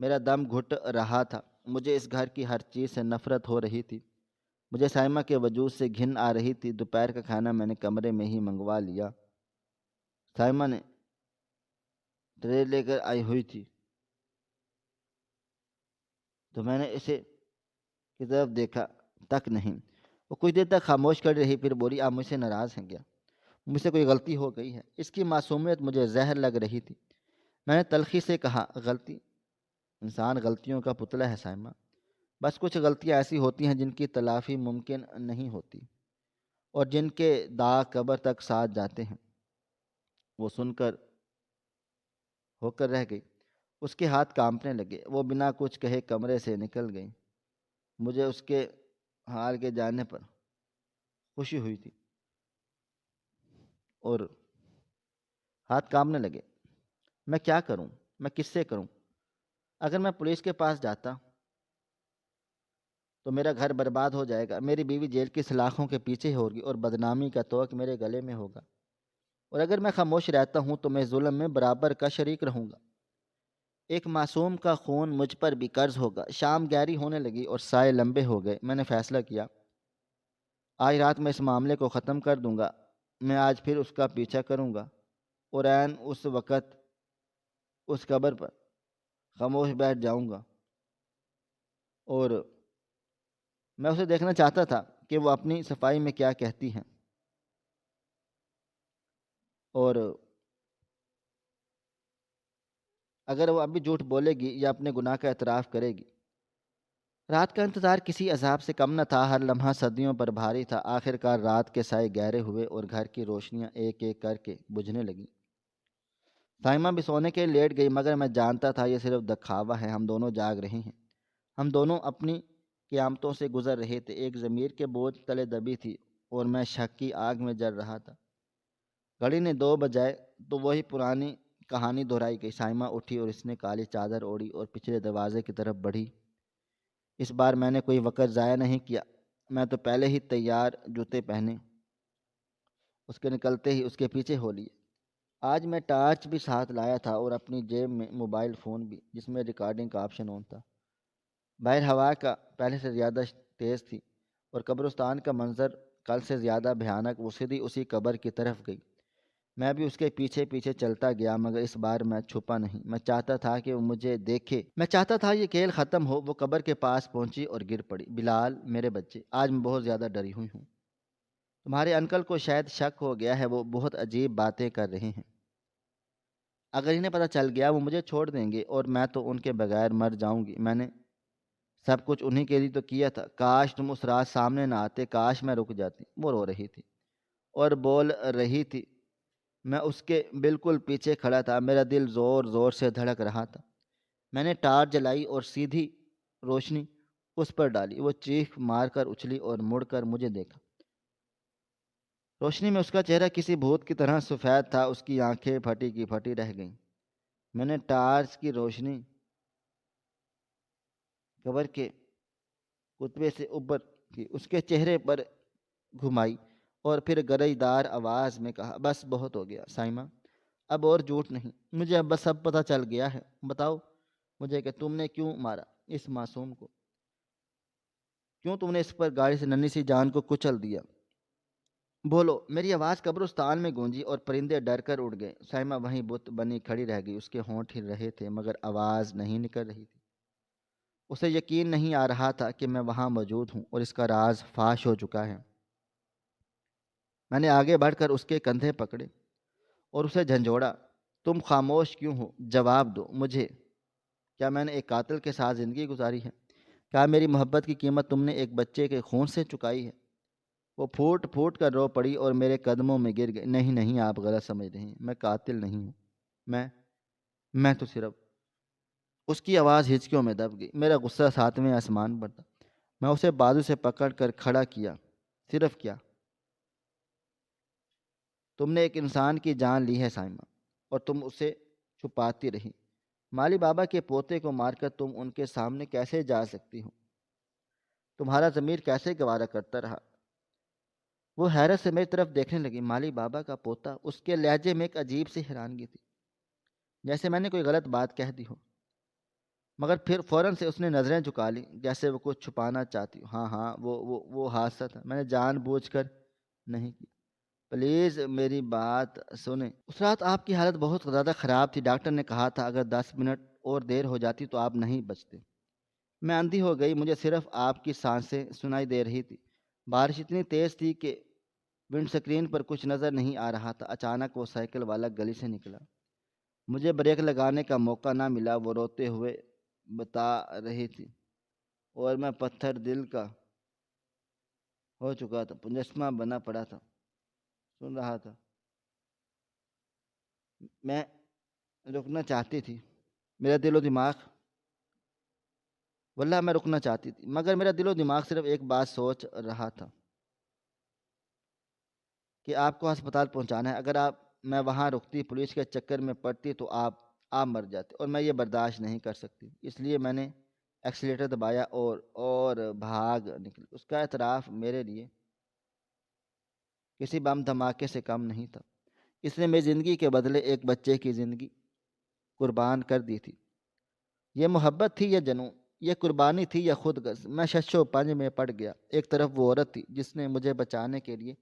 میرا دم گھٹ رہا تھا۔ مجھے اس گھر کی ہر چیز سے نفرت ہو رہی تھی۔ مجھے سائمہ کے وجود سے گھن آ رہی تھی۔ دوپہر کا کھانا میں نے کمرے میں ہی منگوا لیا۔ سائمہ نے ٹرے لے کر آئی ہوئی تھی تو میں نے اسے کی طرف دیکھا تک نہیں۔ وہ کچھ دیر تک خاموش کر رہی، پھر بولی، آپ مجھ سے ناراض ہیں کیا؟ مجھ سے کوئی غلطی ہو گئی ہے؟ اس کی معصومیت مجھے زہر لگ رہی تھی۔ میں نے تلخی سے کہا، غلطی؟ انسان غلطیوں کا پتلا ہے سائمہ۔ بس کچھ غلطیاں ایسی ہوتی ہیں جن کی تلافی ممکن نہیں ہوتی اور جن کے داغ قبر تک ساتھ جاتے ہیں۔ وہ سن کر ہو کر رہ گئی۔ اس کے ہاتھ کانپنے لگے۔ وہ بنا کچھ کہے کمرے سے نکل گئی۔ مجھے اس کے ہار کے جانے پر خوشی ہوئی تھی اور ہاتھ کانپنے لگے۔ میں کیا کروں؟ میں کس سے کروں؟ اگر میں پولیس کے پاس جاتا تو میرا گھر برباد ہو جائے گا، میری بیوی جیل کی سلاخوں کے پیچھے ہوگی اور بدنامی کا توق میرے گلے میں ہوگا۔ اور اگر میں خاموش رہتا ہوں تو میں ظلم میں برابر کا شریک رہوں گا۔ ایک معصوم کا خون مجھ پر بھی قرض ہوگا۔ شام گہری ہونے لگی اور سائے لمبے ہو گئے۔ میں نے فیصلہ کیا، آج رات میں اس معاملے کو ختم کر دوں گا۔ میں آج پھر اس کا پیچھا کروں گا اور عین اس وقت اس قبر پر خاموش بیٹھ جاؤں گا۔ اور میں اسے دیکھنا چاہتا تھا کہ وہ اپنی صفائی میں کیا کہتی ہیں اور اگر وہ ابھی جھوٹ بولے گی یا اپنے گناہ کا اعتراف کرے گی۔ رات کا انتظار کسی عذاب سے کم نہ تھا۔ ہر لمحہ صدیوں پر بھاری تھا۔ آخر کار رات کے سائے گہرے ہوئے اور گھر کی روشنیاں ایک ایک کر کے بجھنے لگیں۔ سائمہ بھی سونے کے لیٹ گئی، مگر میں جانتا تھا یہ صرف دکھاوا ہے۔ ہم دونوں جاگ رہے ہیں، ہم دونوں اپنی قیامتوں سے گزر رہے تھے۔ ایک ضمیر کے بوجھ تلے دبی تھی اور میں شک کی آگ میں جل رہا تھا۔ گھڑی نے 2 بجائے تو وہی پرانی کہانی دہرائی گئی۔ سائمہ اٹھی اور اس نے کالی چادر اوڑھی اور پچھلے دروازے کی طرف بڑھی۔ اس بار میں نے کوئی وقت ضائع نہیں کیا۔ میں تو پہلے ہی تیار جوتے پہنے اس کے نکلتے ہی اس کے پیچھے ہو لیے۔ آج میں ٹارچ بھی ساتھ لایا تھا اور اپنی جیب میں موبائل فون بھی، جس میں ریکارڈنگ کا آپشن آن تھا۔ باہر ہوا کا پہلے سے زیادہ تیز تھی اور قبرستان کا منظر کل سے زیادہ بھیانک۔ وہ سیدھی اسی قبر کی طرف گئی۔ میں بھی اس کے پیچھے پیچھے چلتا گیا، مگر اس بار میں چھپا نہیں۔ میں چاہتا تھا کہ وہ مجھے دیکھے، میں چاہتا تھا یہ کھیل ختم ہو۔ وہ قبر کے پاس پہنچی اور گر پڑی۔ بلال، میرے بچے، آج میں بہت زیادہ ڈری ہوئی ہوں۔ تمہارے انکل کو شاید شک ہو گیا ہے، وہ بہت عجیب باتیں کر رہے ہیں۔ اگر انہیں پتہ چل گیا وہ مجھے چھوڑ دیں گے اور میں تو ان کے بغیر مر جاؤں گی۔ میں نے سب کچھ انہی کے لیے تو کیا تھا۔ کاش تم اس رات سامنے نہ آتے، کاش میں رک جاتی۔ وہ رو رہی تھی اور بول رہی تھی۔ میں اس کے بالکل پیچھے کھڑا تھا، میرا دل زور زور سے دھڑک رہا تھا۔ میں نے ٹارچ جلائی اور سیدھی روشنی اس پر ڈالی۔ وہ چیخ مار کر اچھلی اور مڑ کر مجھے دیکھا۔ روشنی میں اس کا چہرہ کسی بھوت کی طرح سفید تھا، اس کی آنکھیں پھٹی کی پھٹی رہ گئیں۔ میں نے ٹارچ کی روشنی قبر کے کتبے سے اوپر کی اس کے چہرے پر گھمائی اور پھر گرج دار آواز میں کہا، بس بہت ہو گیا سائمہ، اب اور جھوٹ نہیں۔ مجھے اب بس سب پتہ چل گیا ہے۔ بتاؤ مجھے کہ تم نے کیوں مارا اس معصوم کو؟ کیوں تم نے اس پر گاڑی سے ننھی سی جان کو کچل دیا؟ بولو۔ میری آواز قبرستان میں گونجی اور پرندے ڈر کر اڑ گئے۔ سائمہ وہیں بت بنی کھڑی رہ گئی۔ اس کے ہونٹ ہل رہے تھے مگر آواز نہیں نکل رہی تھی۔ اسے یقین نہیں آ رہا تھا کہ میں وہاں موجود ہوں اور اس کا راز فاش ہو چکا ہے۔ میں نے آگے بڑھ کر اس کے کندھے پکڑے اور اسے جھنجھوڑا۔ تم خاموش کیوں ہو؟ جواب دو مجھے۔ کیا میں نے ایک قاتل کے ساتھ زندگی گزاری ہے؟ کیا میری محبت کی قیمت تم نے ایک بچے کے خون سے چکائی ہے؟ وہ پھوٹ پھوٹ کر رو پڑی اور میرے قدموں میں گر گئی۔ نہیں نہیں، آپ غلط سمجھ رہے ہیں، میں قاتل نہیں ہوں۔ میں تو صرف… اس کی آواز ہچکیوں میں دب گئی۔ میرا غصہ ساتویں آسمان پر تھا۔ میں اسے بازو سے پکڑ کر کھڑا کیا۔ صرف کیا؟ تم نے ایک انسان کی جان لی ہے سائمہ، اور تم اسے چھپاتی رہی۔ مالی بابا کے پوتے کو مار کر تم ان کے سامنے کیسے جا سکتی ہو؟ تمہارا ضمیر کیسے گوارا کرتا رہا؟ وہ حیرت سے میری طرف دیکھنے لگی۔ مالی بابا کا پوتا؟ اس کے لہجے میں ایک عجیب سی حیرانگی تھی، جیسے میں نے کوئی غلط بات کہہ دی ہو۔ مگر پھر فوراً سے اس نے نظریں جھکا لی، جیسے وہ کچھ چھپانا چاہتی ہو۔ ہاں ہاں، وہ حادثہ تھا، میں نے جان بوجھ کر نہیں کیا۔ پلیز میری بات سنیں۔ اس رات آپ کی حالت بہت زیادہ خراب تھی۔ ڈاکٹر نے کہا تھا اگر 10 منٹ اور دیر ہو جاتی تو آپ نہیں بچتے۔ میں اندھی ہو گئی، مجھے صرف آپ کی سانسیں سنائی دے رہی تھی۔ بارش اتنی تیز تھی کہ ونڈ سکرین پر کچھ نظر نہیں آ رہا تھا۔ اچانک وہ سائیکل والا گلی سے نکلا۔ مجھے بریک لگانے کا موقع نہ ملا۔ وہ روتے ہوئے بتا رہی تھی، اور میں پتھر دل کا ہو چکا تھا، مجسمہ بنا پڑا تھا، سن رہا تھا۔ میں رکنا چاہتی تھی، میرا دل و دماغ… واللہ میں رکنا چاہتی تھی، مگر میرا دل و دماغ صرف ایک بات سوچ رہا تھا کہ آپ کو ہسپتال پہنچانا ہے۔ اگر میں وہاں رکتی، پولیس کے چکر میں پڑتی تو آپ مر جاتے، اور میں یہ برداشت نہیں کر سکتی۔ اس لیے میں نے ایکسیلیٹر دبایا اور بھاگ نکلی۔ اس کا اعتراف میرے لیے کسی بم دھماکے سے کم نہیں تھا۔ اس نے میری زندگی کے بدلے ایک بچے کی زندگی قربان کر دی تھی۔ یہ محبت تھی یا جنون؟ یہ قربانی تھی یا خود غرض؟ میں شش و پنج میں پڑ گیا۔ ایک طرف وہ عورت تھی جس نے مجھے بچانے کے لیے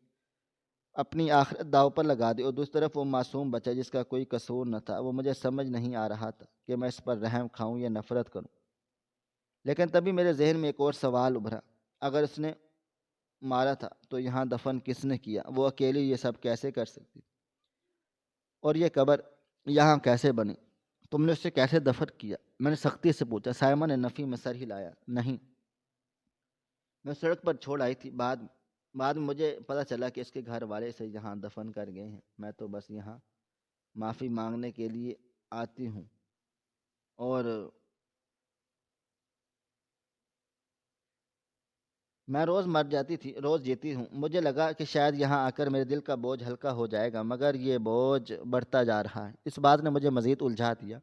اپنی آخرت داؤ پر لگا دی، اور دوسری طرف وہ معصوم بچہ جس کا کوئی قصور نہ تھا۔ وہ مجھے سمجھ نہیں آ رہا تھا کہ میں اس پر رحم کھاؤں یا نفرت کروں۔ لیکن تبھی میرے ذہن میں ایک اور سوال ابھرا۔ اگر اس نے مارا تھا تو یہاں دفن کس نے کیا؟ وہ اکیلی یہ سب کیسے کر سکتی؟ اور یہ قبر یہاں کیسے بنی؟ تم نے اسے کیسے دفن کیا؟ میں نے سختی سے پوچھا۔ سائمہ نے نفی میں سر ہلایا۔ نہیں، میں سڑک پر چھوڑ آئی تھی۔ بعد میں مجھے پتہ چلا کہ اس کے گھر والے اسے یہاں دفن کر گئے ہیں۔ میں تو بس یہاں معافی مانگنے کے لیے آتی ہوں، اور میں روز مر جاتی تھی، روز جیتی ہوں۔ مجھے لگا کہ شاید یہاں آ کر میرے دل کا بوجھ ہلکا ہو جائے گا، مگر یہ بوجھ بڑھتا جا رہا ہے۔ اس بات نے مجھے مزید الجھا دیا۔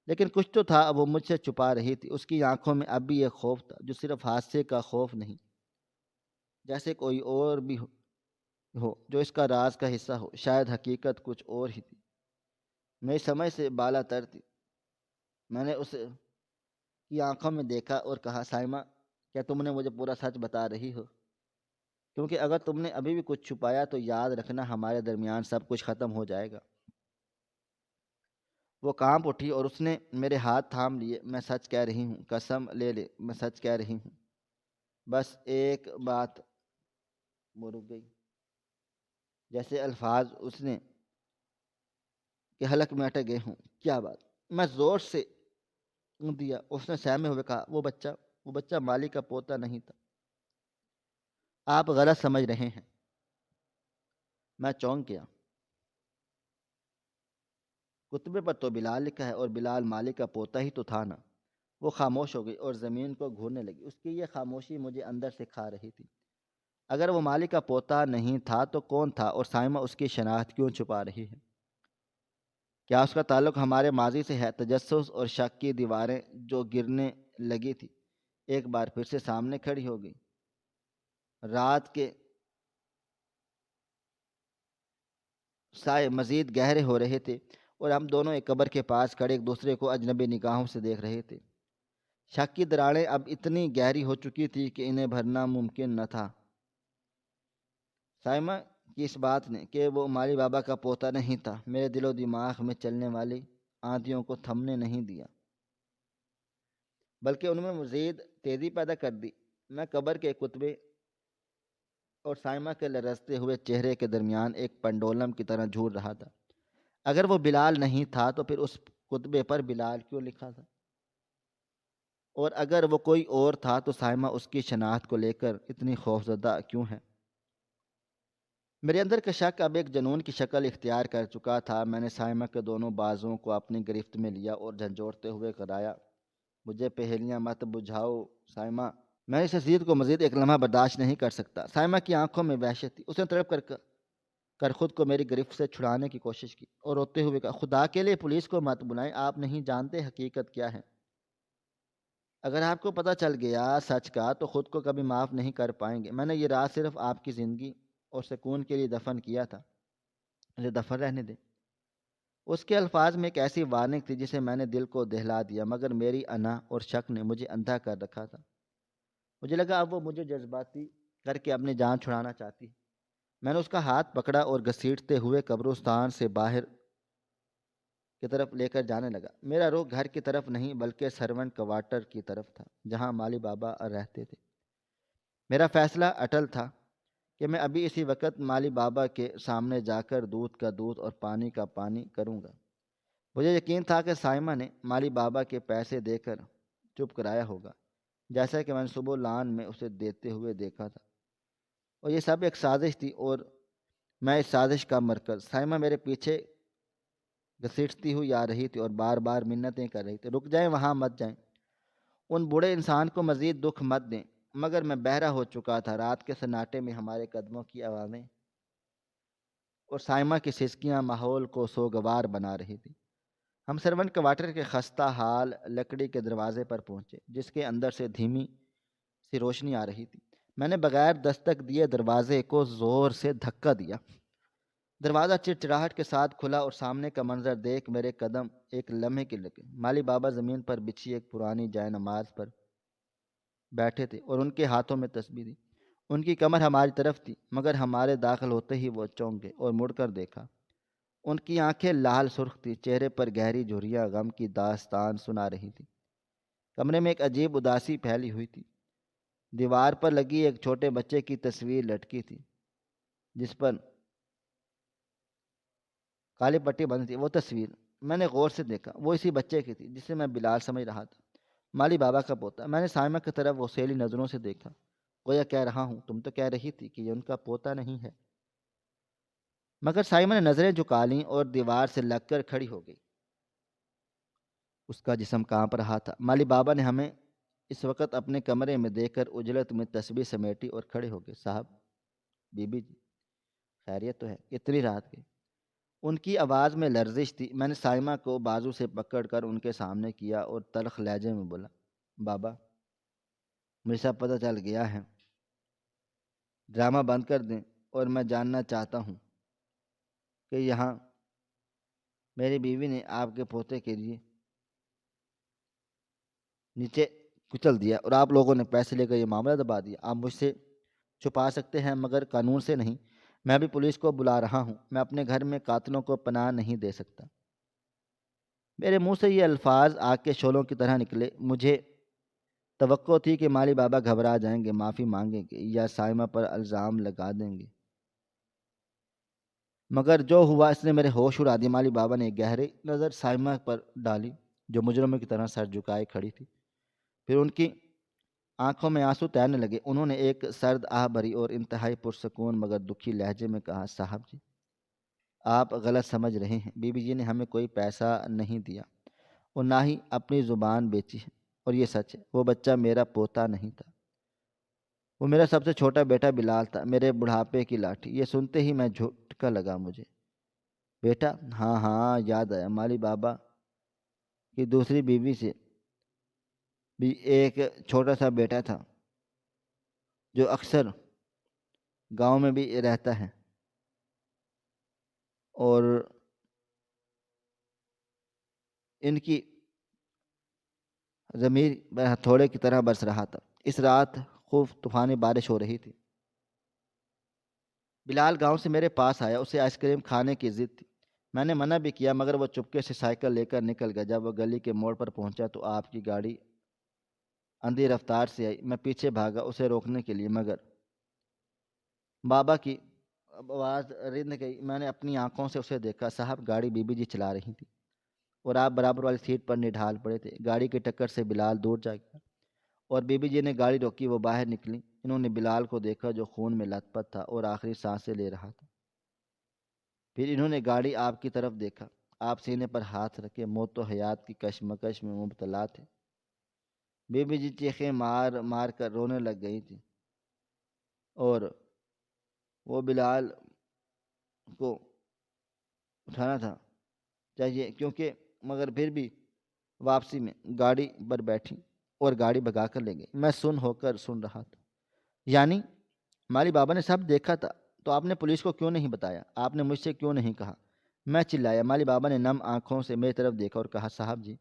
لیکن کچھ تو تھا، وہ مجھ سے چھپا رہی تھی۔ اس کی آنکھوں میں اب بھی یہ خوف تھا، جو صرف حادثے کا خوف نہیں، جیسے کوئی اور بھی ہو جو اس کا راز کا حصہ ہو۔ شاید حقیقت کچھ اور ہی تھی۔ میری سمجھ سے بالا تر تھی۔ میں نے اسے کی آنکھوں میں دیکھا اور کہا، سائمہ کیا تم نے مجھے پورا سچ بتا رہی ہو؟ کیونکہ اگر تم نے ابھی بھی کچھ چھپایا تو یاد رکھنا ہمارے درمیان سب کچھ ختم ہو جائے گا۔ وہ کانپ اٹھی اور اس نے میرے ہاتھ تھام لیے۔ میں سچ کہہ رہی ہوں، قسم لے لے میں سچ کہہ رہی ہوں۔ بس ایک بات۔ وہ رک گئی، جیسے الفاظ اس نے کہ حلق میں اٹک گئے ہوں۔ کیا بات؟ میں زور سے دیا۔ اس نے سہمے ہوئے کہا، وہ بچہ مالی کا پوتا نہیں تھا، آپ غلط سمجھ رہے ہیں۔ میں چونک گیا۔ کتبے پر تو بلال لکھا ہے، اور بلال مالی کا پوتا ہی تو تھا نا۔ وہ خاموش ہو گئی اور زمین کو گھورنے لگی۔ اس کی یہ خاموشی مجھے اندر سے کھا رہی تھی۔ اگر وہ مالی کا پوتا نہیں تھا تو کون تھا، اور سائمہ اس کی شناخت کیوں چھپا رہی ہے؟ کیا اس کا تعلق ہمارے ماضی سے ہے؟ تجسس اور شک کی دیواریں جو گرنے لگی تھی ایک بار پھر سے سامنے کھڑی ہو گئی۔ رات کے سائے مزید گہرے ہو رہے تھے اور ہم دونوں ایک قبر کے پاس کھڑے ایک دوسرے کو اجنبی نگاہوں سے دیکھ رہے تھے۔ شک کی دراڑیں اب اتنی گہری ہو چکی تھی کہ انہیں بھرنا ممکن نہ تھا۔ سائمہ کی اس بات نے کہ وہ مالی بابا کا پوتا نہیں تھا میرے دل و دماغ میں چلنے والی آندھیوں کو تھمنے نہیں دیا، بلکہ ان میں مزید تیزی پیدا کر دی۔ میں قبر کے کتبے اور سائمہ کے لرزتے ہوئے چہرے کے درمیان ایک پنڈولم کی طرح جھول رہا تھا۔ اگر وہ بلال نہیں تھا تو پھر اس کتبے پر بلال کیوں لکھا تھا؟ اور اگر وہ کوئی اور تھا تو سائمہ اس کی شناخت کو لے کر اتنی خوفزدہ کیوں ہے؟ میرے اندر کا شک اب ایک جنون کی شکل اختیار کر چکا تھا۔ میں نے سائمہ کے دونوں بازوؤں کو اپنی گرفت میں لیا اور جھنجھوڑتے ہوئے کرایا، مجھے پہیلیاں مت بجھاؤ سائمہ، میں اس حسید کو مزید ایک لمحہ برداشت نہیں کر سکتا۔ سائمہ کی آنکھوں میں وحشت تھی۔ اس نے تڑپ کر خود کو میری گرفت سے چھڑانے کی کوشش کی اور روتے ہوئے کہا، خدا کے لیے پولیس کو مت بلائیں، آپ نہیں جانتے حقیقت کیا ہے۔ اگر آپ کو پتہ چل گیا سچ کا تو خود کو کبھی معاف نہیں کر پائیں گے۔ میں نے یہ رات صرف آپ کی زندگی اور سکون کے لیے دفن کیا تھا، مجھے دفن رہنے دیں۔ اس کے الفاظ میں ایک ایسی وارننگ تھی جسے میں نے دل کو دہلا دیا، مگر میری انا اور شک نے مجھے اندھا کر رکھا تھا۔ مجھے لگا اب وہ مجھے جذباتی کر کے اپنی جان چھڑانا چاہتی ہے۔ میں نے اس کا ہاتھ پکڑا اور گھسیٹتے ہوئے قبرستان سے باہر کی طرف لے کر جانے لگا۔ میرا رخ گھر کی طرف نہیں بلکہ سرونٹ کوارٹر کی طرف تھا جہاں مالی بابا رہتے تھے۔ میرا فیصلہ اٹل تھا کہ میں ابھی اسی وقت مالی بابا کے سامنے جا کر دودھ کا دودھ اور پانی کا پانی کروں گا۔ مجھے یقین تھا کہ سائمہ نے مالی بابا کے پیسے دے کر چپ کرایا ہوگا، جیسا کہ میں نے صبح لان میں اسے دیتے ہوئے دیکھا تھا، اور یہ سب ایک سازش تھی اور میں اس سازش کا مرکز۔ سائمہ میرے پیچھے گھسیٹتی ہوئی آ رہی تھی اور بار بار منتیں کر رہی تھی، رک جائیں، وہاں مت جائیں، ان بوڑھے انسان کو مزید دکھ مت دیں۔ مگر میں بہرا ہو چکا تھا۔ رات کے سناٹے میں ہمارے قدموں کی آوازیں اور سائمہ کی سسکیاں ماحول کو سوگوار بنا رہی تھی۔ ہم سرونٹ کوارٹر کے خستہ حال لکڑی کے دروازے پر پہنچے جس کے اندر سے دھیمی سی روشنی آ رہی تھی۔ میں نے بغیر دستک دیے دروازے کو زور سے دھکا دیا۔ دروازہ چڑچڑاہٹ کے ساتھ کھلا اور سامنے کا منظر دیکھ میرے قدم ایک لمحے کے لگے۔ مالی بابا زمین پر بچھی ایک پرانی جائے نماز پر بیٹھے تھے اور ان کے ہاتھوں میں تسبیح تھی۔ ان کی کمر ہماری طرف تھی، مگر ہمارے داخل ہوتے ہی وہ چونک گئے اور مڑ کر دیکھا۔ ان کی آنکھیں لال سرخ تھی، چہرے پر گہری جھریاں غم کی داستان سنا رہی تھی۔ کمرے میں ایک عجیب اداسی پھیلی ہوئی تھی۔ دیوار پر لگی ایک چھوٹے بچے کی تصویر لٹکی تھی جس پر کالی پٹی بندھی تھی۔ وہ تصویر میں نے غور سے دیکھا، وہ اسی بچے کی تھی جسے میں بلال سمجھ رہا تھا، مالی بابا کا پوتا۔ میں نے سائمہ کی طرف وہ سیلی نظروں سے دیکھا، گویا کہہ رہا ہوں تم تو کہہ رہی تھی کہ یہ ان کا پوتا نہیں ہے۔ مگر سائمہ نے نظریں جھکا لیں اور دیوار سے لگ کر کھڑی ہو گئی۔ اس کا جسم کانپ رہا تھا۔ مالی بابا نے ہمیں اس وقت اپنے کمرے میں دیکھ کر اجلت میں تسبیح سمیٹی اور کھڑے ہو گئے۔ صاحب، بی بی جی، خیریت تو ہے؟ اتنی رات کے؟ ان کی آواز میں لرزش تھی۔ میں نے سائمہ کو بازو سے پکڑ کر ان کے سامنے کیا اور تلخ لہجے میں بولا، بابا مجھے سب پتہ چل گیا ہے، ڈرامہ بند کر دیں اور میں جاننا چاہتا ہوں کہ یہاں میری بیوی نے آپ کے پوتے کے لیے نیچے کچل دیا اور آپ لوگوں نے پیسے لے کر یہ معاملہ دبا دیا۔ آپ مجھ سے چھپا سکتے ہیں مگر قانون سے نہیں۔ میں بھی پولیس کو بلا رہا ہوں۔ میں اپنے گھر میں قاتلوں کو پناہ نہیں دے سکتا۔ میرے منہ سے یہ الفاظ آگ کے شعلوں کی طرح نکلے۔ مجھے توقع تھی کہ مالی بابا گھبرا جائیں گے، معافی مانگیں گے یا سائمہ پر الزام لگا دیں گے، مگر جو ہوا اس نے میرے ہوش اڑا دیے۔ مالی بابا نے ایک گہری نظر سائمہ پر ڈالی جو مجرموں کی طرح سر جھکائے کھڑی تھی، پھر ان کی آنکھوں میں آنسو تیرنے لگے۔ انہوں نے ایک سرد آہ بھری اور انتہائی پرسکون مگر دکھی لہجے میں کہا، صاحب جی آپ غلط سمجھ رہے ہیں۔ بی بی جی نے ہمیں کوئی پیسہ نہیں دیا اور نہ ہی اپنی زبان بیچی ہے، اور یہ سچ ہے وہ بچہ میرا پوتا نہیں تھا، وہ میرا سب سے چھوٹا بیٹا بلال تھا، میرے بڑھاپے کی لاٹھی۔ یہ سنتے ہی میں جھٹکا لگا مجھے۔ بیٹا؟ ہاں ہاں یاد آیا، مالی بابا کی دوسری بیوی سے بھی ایک چھوٹا سا بیٹا تھا جو اکثر گاؤں میں بھی رہتا ہے اور ان کی ضمیر ہتھوڑے کی طرح برس رہا تھا۔ اس رات خوب طوفانی بارش ہو رہی تھی۔ بلال گاؤں سے میرے پاس آیا، اسے آئس کریم کھانے کی ضد تھی۔ میں نے منع بھی کیا مگر وہ چپکے سے سائیکل لے کر نکل گیا۔ جب وہ گلی کے موڑ پر پہنچا تو آپ کی گاڑی اندھی رفتار سے آئی۔ میں پیچھے بھاگا اسے روکنے کے لیے مگر بابا کی آواز رند گئی۔ میں نے اپنی آنکھوں سے اسے دیکھا۔ صاحب گاڑی بی بی جی چلا رہی تھی اور آپ برابر والی سیٹ پر نڈھال پڑے تھے۔ گاڑی کی ٹکر سے بلال دور جا گیا اور بی بی جی نے گاڑی روکی۔ وہ باہر نکلی۔ انہوں نے بلال کو دیکھا جو خون میں لت پت تھا اور آخری سانسیں لے رہا تھا۔ پھر انہوں نے گاڑی آپ کی طرف دیکھا۔ آپ سینے پر ہاتھ رکھے موت و حیات کی کشمکش میں مبتلا تھے۔ بی بی جی چیخیں مار مار کر رونے لگ گئی تھی اور وہ بلال کو اٹھانا تھا چاہیے کیونکہ مگر پھر بھی واپسی میں گاڑی پر بیٹھی اور گاڑی بھگا کر لے گئی۔ میں سن ہو کر سن رہا تھا۔ یعنی مالی بابا نے سب دیکھا تھا تو آپ نے پولیس کو کیوں نہیں بتایا؟ آپ نے مجھ سے کیوں نہیں کہا؟ میں چلایا۔ مالی بابا نے نم آنکھوں سے میری طرف دیکھا اور کہا، صاحب جی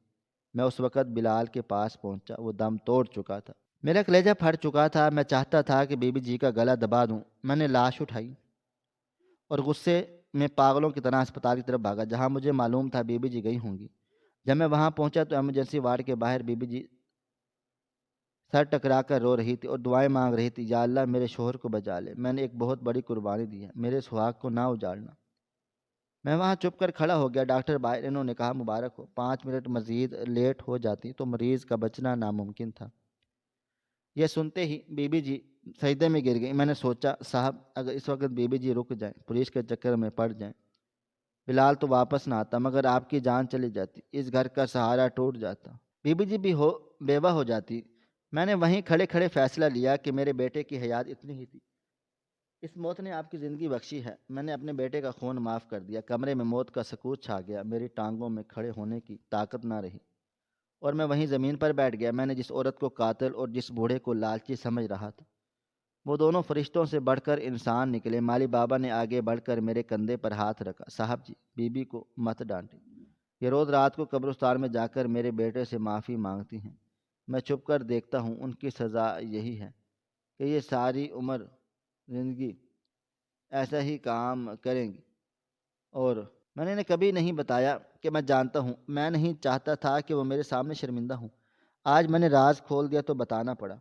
میں اس وقت بلال کے پاس پہنچا، وہ دم توڑ چکا تھا، میرا کلیجہ پھٹ چکا تھا۔ میں چاہتا تھا کہ بی بی جی کا گلا دبا دوں۔ میں نے لاش اٹھائی اور غصے میں پاگلوں کی طرح اسپتال کی طرف بھاگا جہاں مجھے معلوم تھا بی بی جی گئی ہوں گی۔ جب میں وہاں پہنچا تو ایمرجنسی وارڈ کے باہر بی بی جی سر ٹکرا کر رو رہی تھی اور دعائیں مانگ رہی تھی، یا اللہ میرے شوہر کو بچا لے، میں نے ایک بہت بڑی قربانی دی ہے، میرے سہاگ کو نہ اجاڑنا۔ میں وہاں چپ کر کھڑا ہو گیا۔ ڈاکٹر باہر، انہوں نے کہا، مبارک ہو، 5 منٹ مزید لیٹ ہو جاتی تو مریض کا بچنا ناممکن تھا۔ یہ سنتے ہی بی بی جی سجدے میں گر گئی۔ میں نے سوچا، صاحب اگر اس وقت بی بی جی رک جائیں، پولیس کے چکر میں پڑ جائیں، بلال تو واپس نہ آتا مگر آپ کی جان چلی جاتی، اس گھر کا سہارا ٹوٹ جاتا، بی بی جی بھی بیوہ ہو جاتی۔ میں نے وہیں کھڑے کھڑے فیصلہ لیا کہ میرے بیٹے کی حیات اتنی ہی تھی، اس موت نے آپ کی زندگی بخشی ہے۔ میں نے اپنے بیٹے کا خون معاف کر دیا۔ کمرے میں موت کا سکوت چھا گیا۔ میری ٹانگوں میں کھڑے ہونے کی طاقت نہ رہی اور میں وہیں زمین پر بیٹھ گیا۔ میں نے جس عورت کو قاتل اور جس بوڑھے کو لالچی سمجھ رہا تھا وہ دونوں فرشتوں سے بڑھ کر انسان نکلے۔ مالی بابا نے آگے بڑھ کر میرے کندھے پر ہاتھ رکھا، صاحب جی بی بی کو مت ڈانٹیں، یہ روز رات کو قبرستان میں جا کر میرے بیٹے سے معافی مانگتی ہیں، میں چھپ کر دیکھتا ہوں، ان کی سزا یہی ہے کہ یہ ساری عمر زندگی ایسا ہی کام کریں گی۔ اور میں نے انہیں کبھی نہیں بتایا کہ میں جانتا ہوں، میں نہیں چاہتا تھا کہ وہ میرے سامنے شرمندہ ہوں۔ آج میں نے راز کھول دیا تو بتانا پڑا۔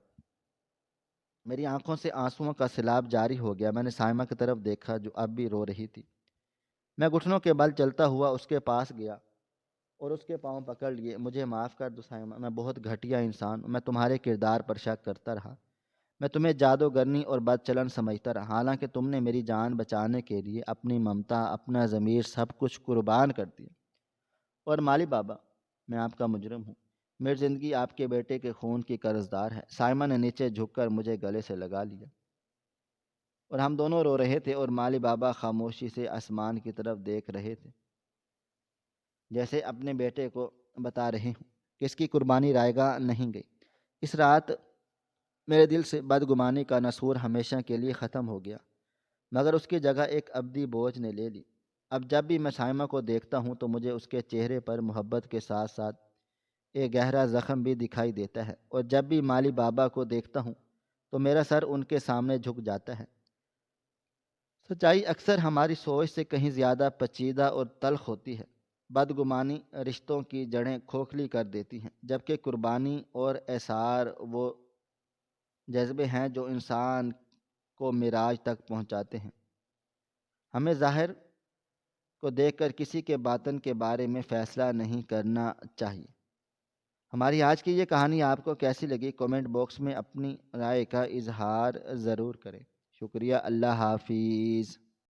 میری آنکھوں سے آنسوؤں کا سیلاب جاری ہو گیا۔ میں نے سائمہ کی طرف دیکھا جو اب بھی رو رہی تھی۔ میں گھٹنوں کے بل چلتا ہوا اس کے پاس گیا اور اس کے پاؤں پکڑ لیے۔ مجھے معاف کر دو سائمہ، میں بہت گھٹیا انسان ہوں، میں تمہارے کردار پر شک کرتا رہا، میں تمہیں جادوگرنی اور بد چلن سمجھتا رہا، حالانکہ تم نے میری جان بچانے کے لیے اپنی ممتا، اپنا ضمیر، سب کچھ قربان کر دیا۔ اور مالی بابا میں آپ کا مجرم ہوں، میری زندگی آپ کے بیٹے کے خون کی قرضدار ہے۔ سائمہ نے نیچے جھک کر مجھے گلے سے لگا لیا اور ہم دونوں رو رہے تھے اور مالی بابا خاموشی سے آسمان کی طرف دیکھ رہے تھے، جیسے اپنے بیٹے کو بتا رہے ہوں کہ اس کی قربانی رائے گاہ نہیں گئی۔ اس رات میرے دل سے بدگمانی کا نسور ہمیشہ کے لیے ختم ہو گیا، مگر اس کی جگہ ایک ابدی بوجھ نے لے لی۔ اب جب بھی میں شائمہ کو دیکھتا ہوں تو مجھے اس کے چہرے پر محبت کے ساتھ ساتھ ایک گہرا زخم بھی دکھائی دیتا ہے، اور جب بھی مالی بابا کو دیکھتا ہوں تو میرا سر ان کے سامنے جھک جاتا ہے۔ سچائی اکثر ہماری سوچ سے کہیں زیادہ پیچیدہ اور تلخ ہوتی ہے۔ بدگمانی رشتوں کی جڑیں کھوکھلی کر دیتی ہیں، جبکہ قربانی اور احسار وہ جذبے ہیں جو انسان کو معراج تک پہنچاتے ہیں۔ ہمیں ظاہر کو دیکھ کر کسی کے باطن کے بارے میں فیصلہ نہیں کرنا چاہیے۔ ہماری آج کی یہ کہانی آپ کو کیسی لگی؟ کومنٹ باکس میں اپنی رائے کا اظہار ضرور کریں۔ شکریہ، اللہ حافظ۔